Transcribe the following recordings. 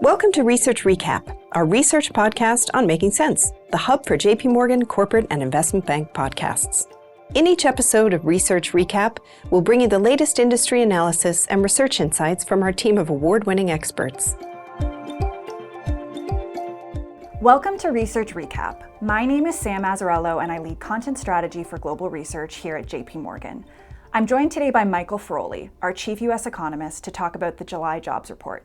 Welcome to Research Recap, our research podcast on making sense, the hub for JP Morgan corporate and investment bank podcasts. In each episode of Research Recap, we'll bring you the latest industry analysis and research insights from our team of award-winning experts. Welcome to Research Recap. My name is Sam Azzarello and I lead Content Strategy for Global Research here at JP Morgan. I'm joined today by Michael Feroli, our Chief US Economist, to talk about the July jobs report.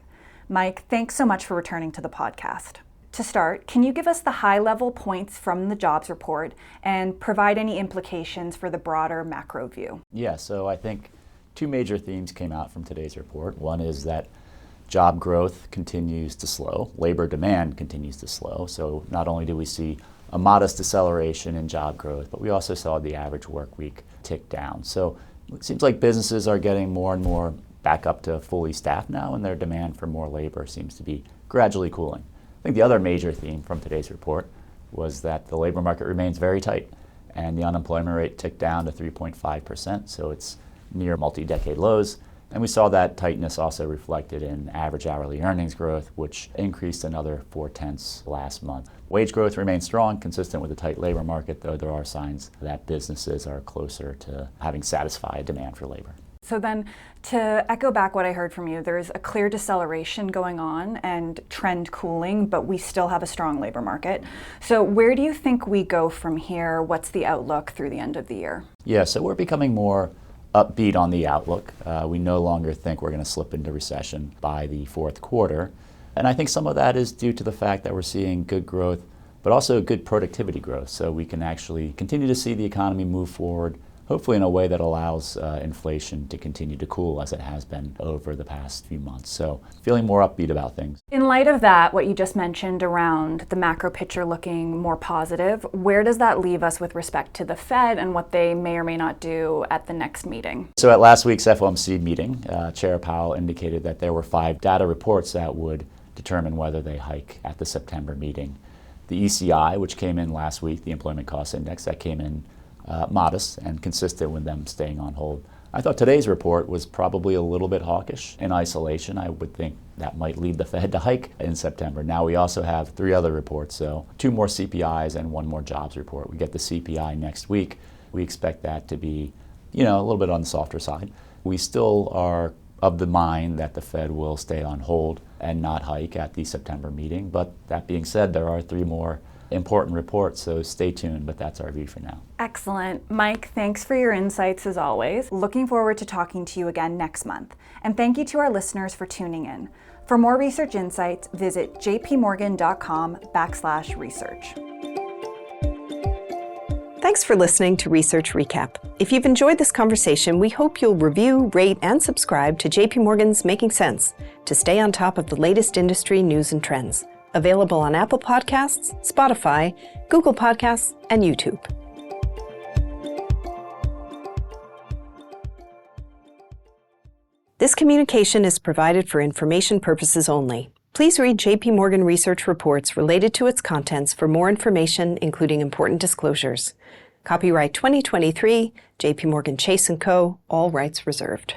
Mike, thanks so much for returning to the podcast. To start, can you give us the high-level points from the jobs report and provide any implications for the broader macro view? Yeah, so I think two major themes came out from today's report. One is that job growth continues to slow, labor demand continues to slow. So not only do we see a modest deceleration in job growth, but we also saw the average work week tick down. So it seems like businesses are getting more and more back up to fully staffed now, and their demand for more labor seems to be gradually cooling. I think the other major theme from today's report was that the labor market remains very tight, and the unemployment rate ticked down to 3.5%, so it's near multi-decade lows. And we saw that tightness also reflected in average hourly earnings growth, which increased another 0.4 last month. Wage growth remains strong, consistent with the tight labor market, though there are signs that businesses are closer to having satisfied demand for labor. So then, to echo back what I heard from you, there's a clear deceleration going on and trend cooling, but we still have a strong labor market. So where do you think we go from here? What's the outlook through the end of the year? Yeah, so we're becoming more upbeat on the outlook. We no longer think we're going to slip into recession by the fourth quarter. And I think some of that is due to the fact that we're seeing good growth, but also good productivity growth. So we can actually continue to see the economy move forward, hopefully in a way that allows inflation to continue to cool as it has been over the past few months. So feeling more upbeat about things. In light of that, what you just mentioned around the macro picture looking more positive, where does that leave us with respect to the Fed and what they may or may not do at the next meeting? So at last week's FOMC meeting, Chair Powell indicated that there were 5 data reports that would determine whether they hike at the September meeting. The ECI, which came in last week, the Employment Cost Index, that came in modest and consistent with them staying on hold. I thought today's report was probably a little bit hawkish. In isolation, I would think that might lead the Fed to hike in September. Now we also have 3 other reports, so 2 more CPIs and 1 more jobs report. We get the CPI next week. We expect that to be, a little bit on the softer side. We still are of the mind that the Fed will stay on hold and not hike at the September meeting. But that being said, there are 3 more important reports, so stay tuned, but that's our view for now. Excellent. Mike, thanks for your insights as always. Looking forward to talking to you again next month. And thank you to our listeners for tuning in. For more research insights, visit jpmorgan.com/research. Thanks for listening to Research Recap. If you've enjoyed this conversation, we hope you'll review, rate, and subscribe to JP Morgan's Making Sense to stay on top of the latest industry news and trends. Available on Apple Podcasts, Spotify, Google Podcasts, and YouTube. This communication is provided for information purposes only. Please read JP Morgan research reports related to its contents for more information, including important disclosures. Copyright 2023, JP Morgan Chase & Co., all rights reserved.